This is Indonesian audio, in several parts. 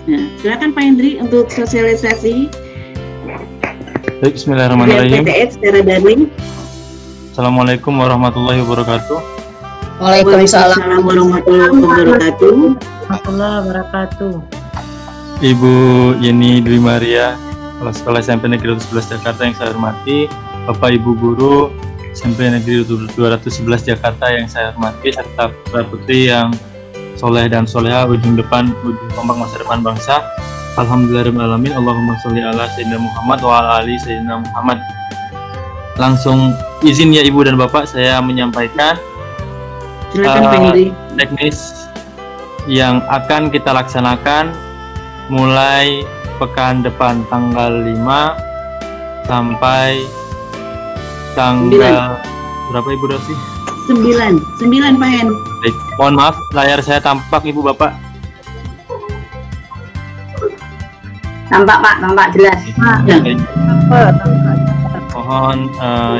Nah, silakan Pak Hendri untuk sosialisasi. Baik, bismillahirrahmanirrahim. PTS secara daring. Assalamualaikum warahmatullahi wabarakatuh. Waalaikumsalam warahmatullahi wabarakatuh. Ibu Yeni Dwi Maria, Kepala Sekolah SMP Negeri 211 Jakarta yang saya hormati, Bapak Ibu Guru SMP Negeri 211 Jakarta yang saya hormati, serta putra putri yang soleh dan soleha, ujung depan, ujung tombak masa depan bangsa. Alhamdulillahirrahmanirrahim. Allahumma sholli ala Sayyidina Muhammad wa ala ali Sayyidina Muhammad. Langsung izin ya Ibu dan Bapak, saya menyampaikan teknis yang akan kita laksanakan mulai pekan depan tanggal 5 sampai tanggal 9. Berapa Ibu Rosi? 9 Pak Hen. Baik, mohon maaf layar saya tampak Ibu Bapak. Tampak Pak, tampak jelas. Mohon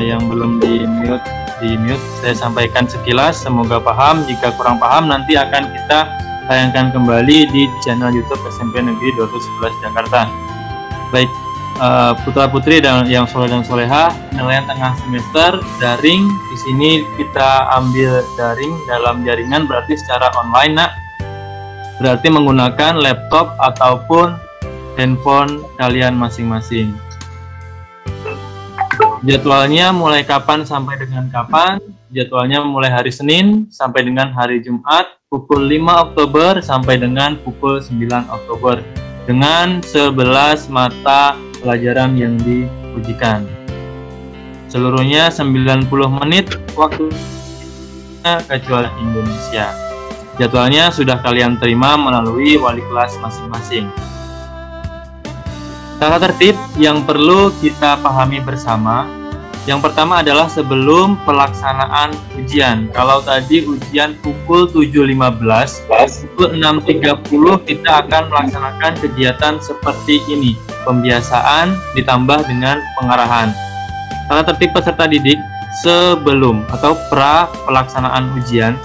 yang belum di mute saya sampaikan sekilas, semoga paham. Jika kurang paham nanti akan kita tayangkan kembali di channel YouTube SMP Negeri 211 Jakarta. Baik, putra putri dan yang soleh dan soleha, penilaian tengah semester daring. Di sini kita ambil daring dalam jaringan, berarti secara online, Nak. Berarti menggunakan laptop ataupun handphone kalian masing-masing. Jadwalnya mulai kapan sampai dengan kapan? Jadwalnya mulai hari Senin sampai dengan hari Jumat pukul 5 Oktober sampai dengan pukul 9 Oktober dengan 11 mata pelajaran yang diujikan. Seluruhnya 90 menit waktunya kecuali Indonesia. Jadwalnya sudah kalian terima melalui wali kelas masing-masing. Tata tertib yang perlu kita pahami bersama. Yang pertama adalah sebelum pelaksanaan ujian. Kalau tadi ujian pukul 7.15, pukul 6.30 kita akan melaksanakan kegiatan seperti ini. Pembiasaan ditambah dengan pengarahan. Tata tertib peserta didik sebelum atau pra pelaksanaan ujian.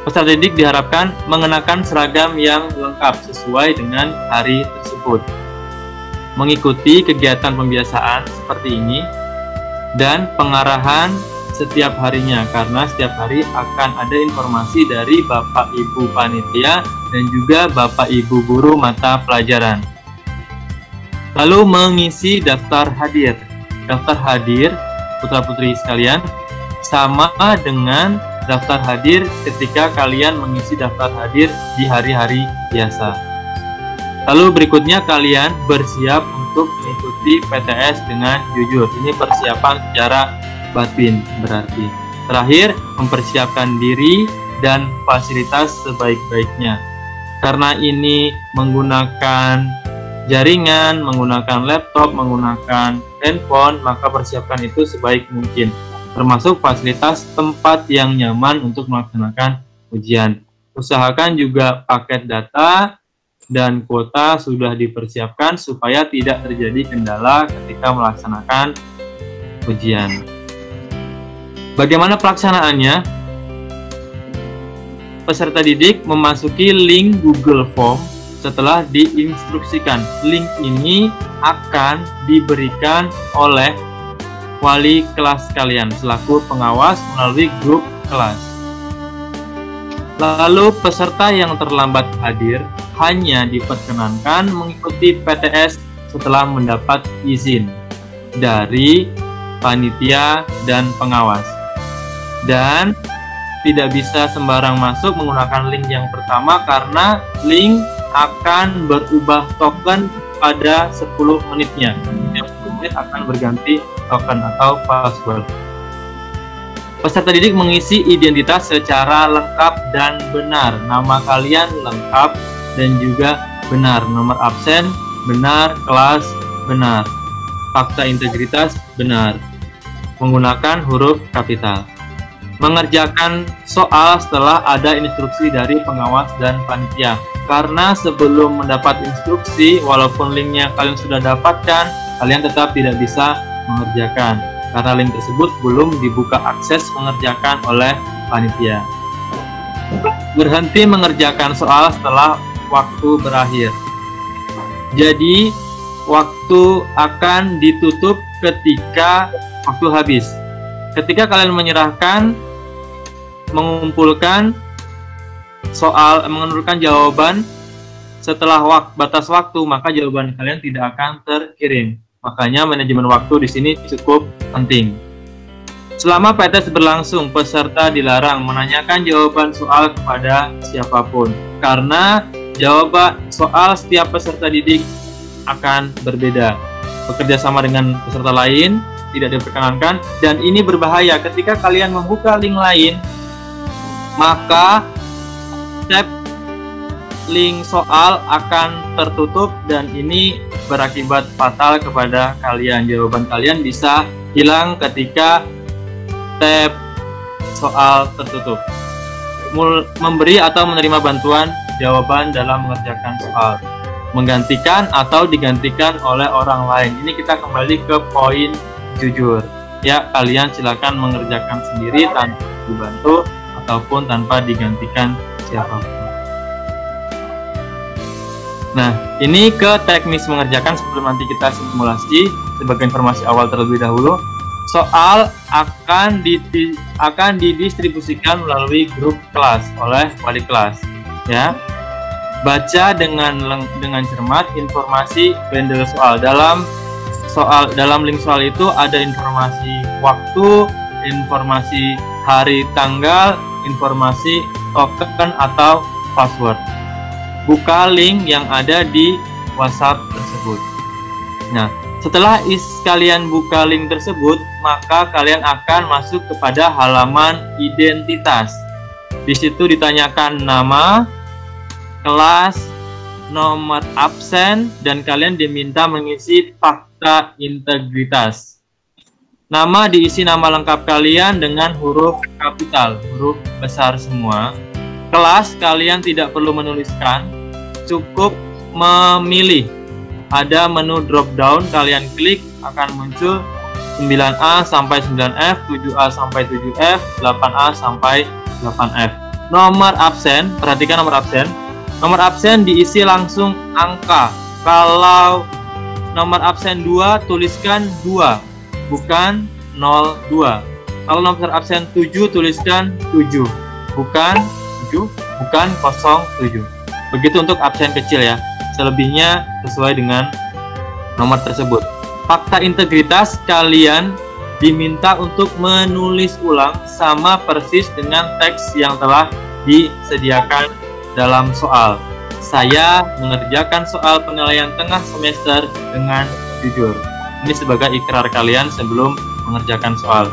Peserta didik diharapkan mengenakan seragam yang lengkap sesuai dengan hari tersebut. Mengikuti kegiatan pembiasaan seperti ini dan pengarahan setiap harinya, karena setiap hari akan ada informasi dari Bapak Ibu Panitia dan juga Bapak Ibu Guru mata pelajaran. Lalu mengisi daftar hadir. Daftar hadir, putra-putri sekalian, sama dengan daftar hadir ketika kalian mengisi daftar hadir di hari-hari biasa. Lalu berikutnya kalian bersiap untuk mengikuti PTS dengan jujur. Ini persiapan secara batin berarti. Terakhir, mempersiapkan diri dan fasilitas sebaik-baiknya. Karena ini menggunakan jaringan, menggunakan laptop, menggunakan handphone, maka persiapkan itu sebaik mungkin. Termasuk fasilitas tempat yang nyaman untuk melaksanakan ujian. Usahakan juga paket data dan kuota sudah dipersiapkan supaya tidak terjadi kendala ketika melaksanakan ujian. Bagaimana pelaksanaannya? Peserta didik memasuki link Google Form setelah diinstruksikan. Link ini akan diberikan oleh wali kelas kalian selaku pengawas melalui grup kelas. Lalu peserta yang terlambat hadir hanya diperkenankan mengikuti PTS setelah mendapat izin dari panitia dan pengawas. Dan tidak bisa sembarang masuk menggunakan link yang pertama karena link akan berubah token pada 10 menitnya. Setiap 10 menit akan berganti token atau password. Peserta didik mengisi identitas secara lengkap dan benar. Nama kalian lengkap dan juga benar. Nomor absen benar, kelas benar. Fakta integritas benar. Menggunakan huruf kapital. Mengerjakan soal setelah ada instruksi dari pengawas dan panitia. Karena sebelum mendapat instruksi, walaupun linknya kalian sudah dapatkan, kalian tetap tidak bisa mengerjakan. Karena link tersebut belum dibuka akses mengerjakan oleh panitia. Berhenti mengerjakan soal setelah waktu berakhir. Jadi waktu akan ditutup ketika waktu habis. Ketika kalian menyerahkan, mengumpulkan soal, mengumpulkan jawaban setelah batas waktu, maka jawaban kalian tidak akan terkirim. Makanya manajemen waktu di sini cukup penting. Selama PTS berlangsung, peserta dilarang menanyakan jawaban soal kepada siapapun, karena jawaban soal setiap peserta didik akan berbeda. Bekerja sama dengan peserta lain tidak diperkenankan, dan ini berbahaya. Ketika kalian membuka link lain, maka tab link soal akan tertutup, dan ini berakibat fatal kepada kalian. Jawaban kalian bisa hilang ketika tab soal tertutup. Memberi atau menerima bantuan jawaban dalam mengerjakan soal, menggantikan atau digantikan oleh orang lain. Ini kita kembali ke poin jujur. Ya, kalian silakan mengerjakan sendiri tanpa dibantu ataupun tanpa digantikan siapapun. Nah, ini ke teknis mengerjakan. Sebelum nanti kita simulasi, sebagai informasi awal terlebih dahulu, soal akan didistribusikan melalui grup kelas oleh wali kelas. Ya, baca dengan cermat informasi bundle soal. Dalam link soal itu ada informasi waktu, informasi hari tanggal, informasi token atau password. Buka link yang ada di WhatsApp tersebut. Nah, setelah kalian buka link tersebut, maka kalian akan masuk kepada halaman identitas. Di situ ditanyakan nama, kelas, nomor absen, dan kalian diminta mengisi fakta integritas. Nama diisi nama lengkap kalian dengan huruf kapital, huruf besar semua. Kelas kalian tidak perlu menuliskan, cukup memilih. Ada menu drop down, kalian klik akan muncul 9A sampai 9F, 7A sampai 7F, 8A sampai 8F. Nomor absen, perhatikan nomor absen. Nomor absen diisi langsung angka. Kalau nomor absen 2, tuliskan 2, bukan 02. Kalau nomor absen 7, tuliskan 7, bukan 7, bukan 07. Begitu untuk absen kecil ya. Selebihnya sesuai dengan nomor tersebut. Fakta integritas kalian diminta untuk menulis ulang sama persis dengan teks yang telah disediakan dalam soal. Saya mengerjakan soal penilaian tengah semester dengan jujur. Ini sebagai ikrar kalian sebelum mengerjakan soal.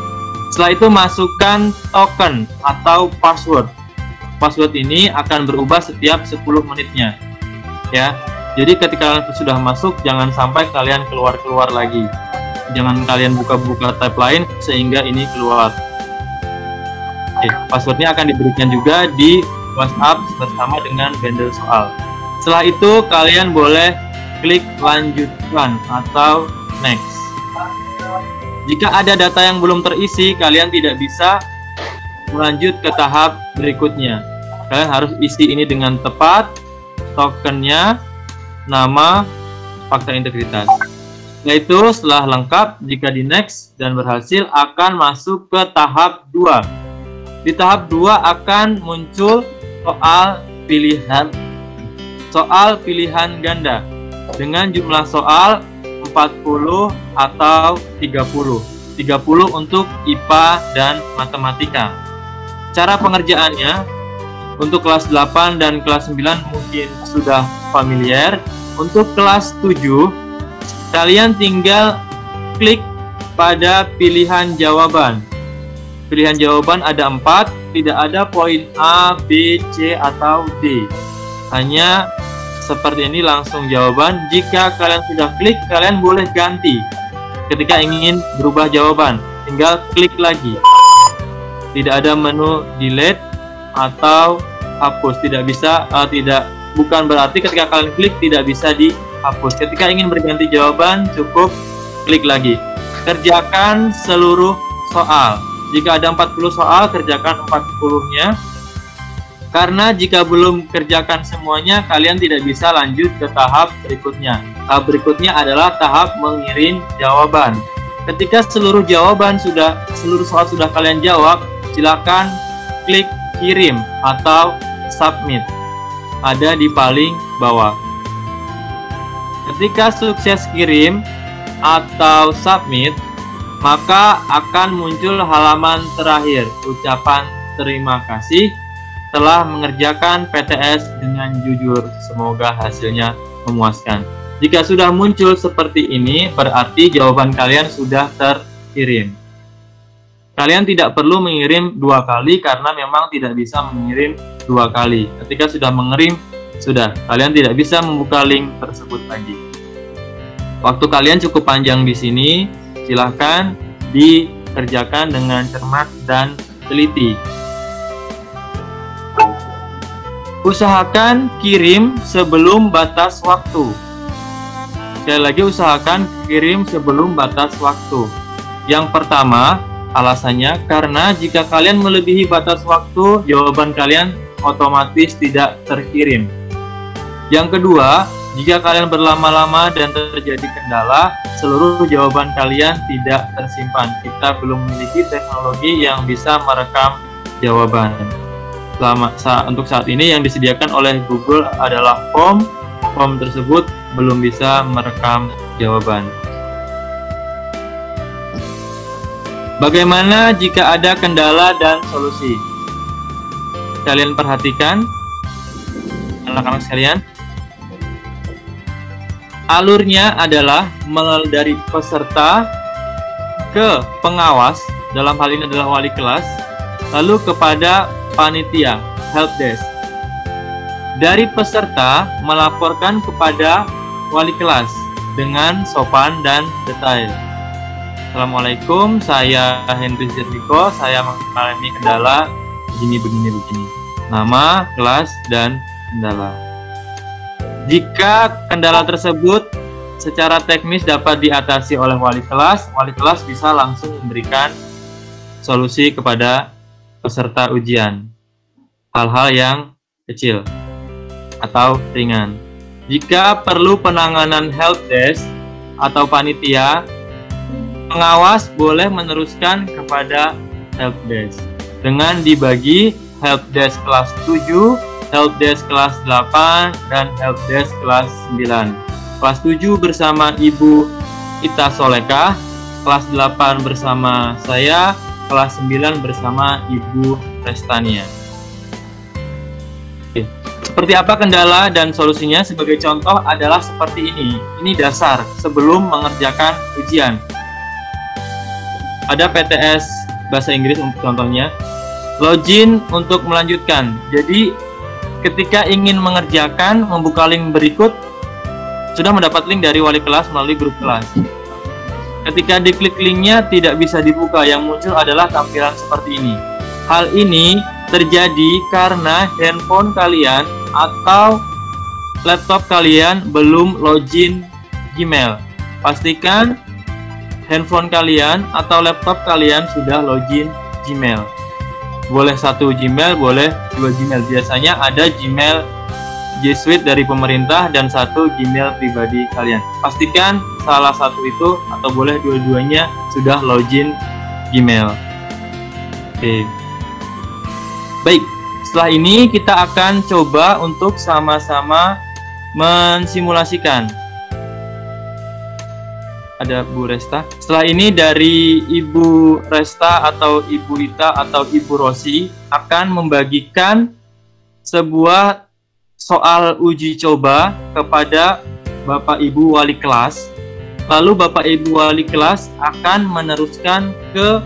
Setelah itu masukkan token atau password. Password ini akan berubah setiap 10 menitnya. Ya. Jadi ketika kalian sudah masuk, jangan sampai kalian keluar-keluar lagi. Jangan kalian buka-buka tab lain sehingga ini keluar. Oke, passwordnya akan diberikan juga di WhatsApp bersama dengan bundle soal. Setelah itu kalian boleh klik lanjutkan atau next. Jika ada data yang belum terisi, kalian tidak bisa melanjut ke tahap berikutnya. Kalian harus isi ini dengan tepat, tokennya, nama, fakta integritas. Yaitu setelah lengkap, jika di next dan berhasil, akan masuk ke tahap 2. Di tahap 2 akan muncul soal pilihan ganda dengan jumlah soal 40 atau 30. 30 untuk IPA dan matematika. Cara pengerjaannya untuk kelas 8 dan kelas 9 mungkin sudah familiar. Untuk kelas 7, kalian tinggal klik pada pilihan jawaban. Pilihan jawaban ada 4, tidak ada poin A, B, C, atau D. Hanya seperti ini langsung jawaban. Jika kalian sudah klik, kalian boleh ganti. Ketika ingin berubah jawaban, tinggal klik lagi. Tidak ada menu delete atau hapus. Tidak bisa, bukan berarti ketika kalian klik tidak bisa dihapus. Ketika ingin berganti jawaban, cukup klik lagi. Kerjakan seluruh soal. Jika ada 40 soal, kerjakan 40-nya. Karena jika belum kerjakan semuanya, kalian tidak bisa lanjut ke tahap berikutnya. tahap berikutnya adalah tahap mengirim jawaban. Ketika seluruh soal sudah kalian jawab, silakan klik kirim atau submit. Ada di paling bawah. Ketika sukses kirim atau submit, maka akan muncul halaman terakhir, ucapan terima kasih telah mengerjakan PTS dengan jujur. Semoga hasilnya memuaskan. Jika sudah muncul seperti ini, berarti jawaban kalian sudah terkirim. Kalian tidak perlu mengirim 2 kali karena memang tidak bisa mengirim 2 kali. Ketika sudah mengirim, sudah. Kalian tidak bisa membuka link tersebut lagi. Waktu kalian cukup panjang di sini, silahkan dikerjakan dengan cermat dan teliti. Usahakan kirim sebelum batas waktu. Sekali lagi, usahakan kirim sebelum batas waktu. Yang pertama, alasannya karena jika kalian melebihi batas waktu, jawaban kalian otomatis tidak terkirim. Yang kedua, jika kalian berlama-lama dan terjadi kendala, seluruh jawaban kalian tidak tersimpan. Kita belum memiliki teknologi yang bisa merekam jawaban. Untuk saat ini yang disediakan oleh Google adalah form. Form tersebut belum bisa merekam jawaban. Bagaimana jika ada kendala dan solusi? Kalian perhatikan, anak-anak sekalian. Alurnya adalah dari peserta ke pengawas, dalam hal ini adalah wali kelas, lalu kepada panitia, helpdesk. Dari peserta melaporkan kepada wali kelas dengan sopan dan detail. Assalamualaikum, saya Henry Zerliko, saya mengalami kendala begini. Nama, kelas, dan kendala. Jika kendala tersebut secara teknis dapat diatasi oleh wali kelas bisa langsung memberikan solusi kepada peserta ujian. Hal-hal yang kecil atau ringan. Jika perlu penanganan helpdesk atau panitia, pengawas boleh meneruskan kepada helpdesk dengan dibagi helpdesk kelas 7, helpdesk kelas 8, dan helpdesk kelas 9. Kelas 7 bersama Ibu Ita Soleka, kelas 8 bersama saya, kelas 9 bersama Ibu Restania. Oke. Seperti apa kendala dan solusinya? Sebagai contoh adalah seperti ini. Ini dasar sebelum mengerjakan ujian. Ada PTS bahasa Inggris untuk contohnya. Login untuk melanjutkan. Jadi ketika ingin mengerjakan, membuka link berikut, sudah mendapat link dari wali kelas melalui grup kelas. Ketika diklik linknya tidak bisa dibuka, yang muncul adalah tampilan seperti ini. Hal ini terjadi karena handphone kalian atau laptop kalian belum login Gmail. Pastikan handphone kalian atau laptop kalian sudah login Gmail. Boleh 1 Gmail, boleh 2 Gmail. Biasanya ada Gmail G Suite dari pemerintah dan 1 Gmail pribadi kalian. Pastikan salah satu itu atau boleh dua-duanya sudah login Gmail. Oke. Baik, setelah ini kita akan coba untuk sama-sama mensimulasikan. Ada Bu Resta. Setelah ini dari Ibu Resta atau Ibu Ita atau Ibu Rosi akan membagikan sebuah soal uji coba kepada Bapak Ibu wali kelas. Lalu Bapak Ibu wali kelas akan meneruskan ke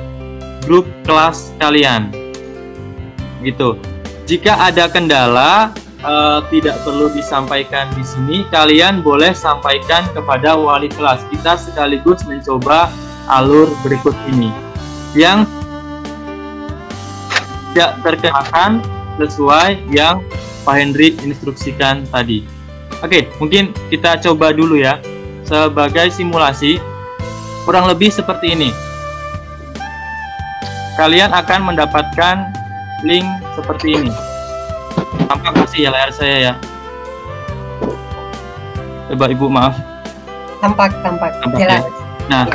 grup kelas kalian. Gitu. Jika ada kendala tidak perlu disampaikan di sini, kalian boleh sampaikan kepada wali kelas. Kita sekaligus mencoba alur berikut ini yang tidak terkenakan sesuai yang Pak Hendrik instruksikan tadi. Oke, mungkin kita coba dulu ya. Sebagai simulasi, kurang lebih seperti ini. Kalian akan mendapatkan link seperti ini. Tampak masih ya layar saya ya. Coba Ibu maaf. Tampak. Ya. Jelas. Nah,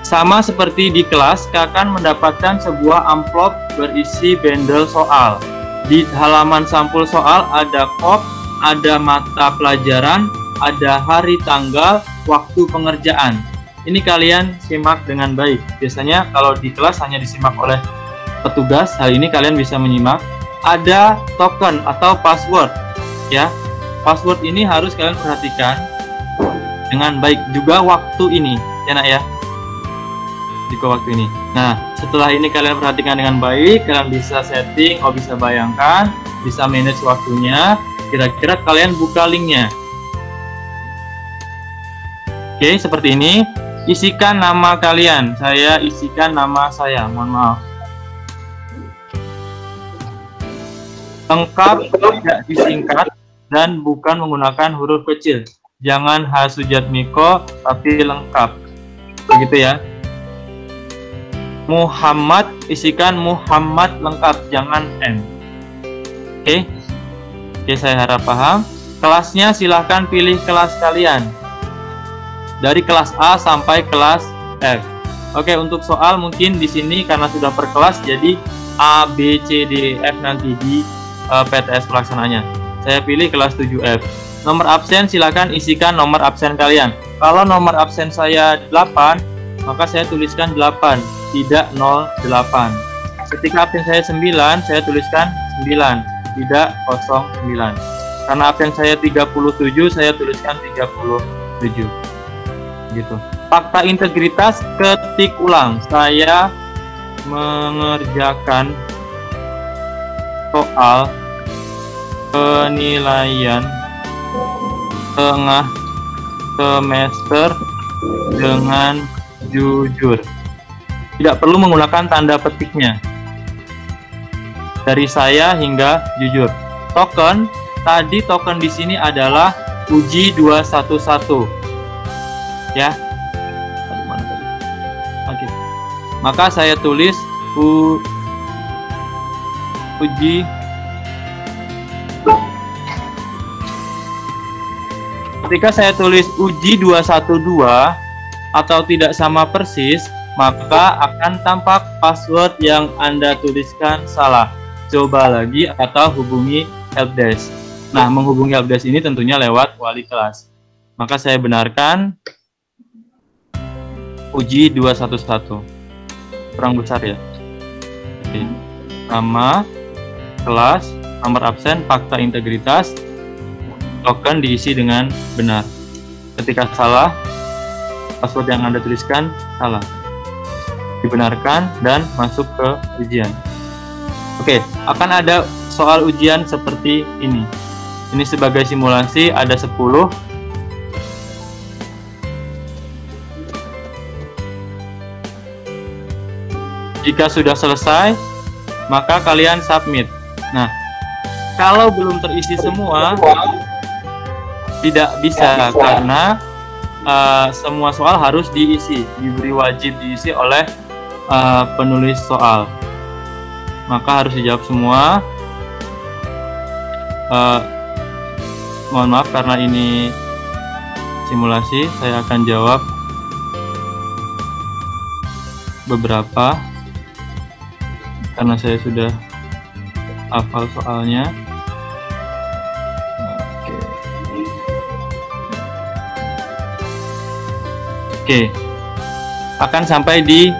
sama seperti di kelas, Kakak mendapatkan sebuah amplop berisi bundle soal. Di halaman sampul soal ada kop, ada mata pelajaran, ada hari tanggal, waktu pengerjaan. Ini kalian simak dengan baik. Biasanya kalau di kelas hanya disimak oleh petugas, hal ini kalian bisa menyimak. Ada token atau password, ya. Password ini harus kalian perhatikan dengan baik. Juga waktu ini, ya nak ya. Juga waktu ini. Nah, setelah ini kalian perhatikan dengan baik, kalian bisa setting, bisa bayangkan, bisa manage waktunya. Kira-kira kalian buka linknya. Oke, seperti ini. Isikan nama kalian. Saya isikan nama saya. Mohon maaf. Lengkap, tidak disingkat, dan bukan menggunakan huruf kecil. Jangan Hasujatmiko, tapi lengkap. Begitu ya. Muhammad, isikan Muhammad lengkap, jangan M. Oke, saya harap paham. Kelasnya silahkan pilih kelas kalian. Dari kelas A sampai kelas F. Oke, untuk soal mungkin di sini karena sudah per kelas, jadi A, B, C, D, F nanti di PTS pelaksananya. Saya pilih kelas 7F. Nomor absen silakan isikan nomor absen kalian. Kalau nomor absen saya 8, maka saya tuliskan 8, tidak 08. Ketika absen saya 9, saya tuliskan 9, tidak 09. Karena absen saya 37, saya tuliskan 37. Gitu. Fakta integritas ketik ulang. Saya mengerjakan soal penilaian tengah semester dengan jujur. Tidak perlu menggunakan tanda petiknya. Dari saya hingga jujur. Token, tadi token di sini adalah uji 211. Ya. Oke. Maka saya tulis uji ketika saya tulis uji 212 atau tidak sama persis, maka akan tampak password yang Anda tuliskan salah. Coba lagi atau hubungi helpdesk. Nah, menghubungi helpdesk ini tentunya lewat wali kelas. Maka saya benarkan uji 211. Kurang besar ya. Oke. Nama, kelas, nomor absen, fakta integritas, token diisi dengan benar. Ketika salah, password yang Anda tuliskan salah. Dibenarkan dan masuk ke ujian. Oke, akan ada soal ujian seperti ini. Ini sebagai simulasi, ada 10. Jika sudah selesai, maka kalian submit. Nah, kalau belum terisi semua, tidak bisa karena semua soal harus diisi, diberi wajib diisi oleh penulis soal. Maka harus dijawab semua. Mohon maaf karena ini simulasi, saya akan jawab beberapa karena saya sudah hafal soalnya. Oke. Akan sampai di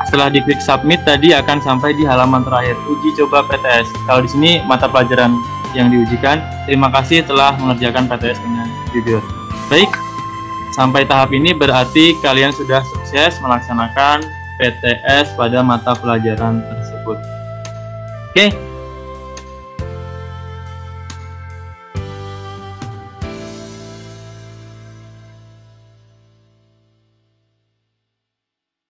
setelah diklik submit tadi akan sampai di halaman terakhir uji coba PTS. Kalau di sini mata pelajaran yang diujikan. Terima kasih telah mengerjakan PTS dengan jujur. Baik. Sampai tahap ini berarti kalian sudah sukses melaksanakan PTS pada mata pelajaran tersebut. Oke.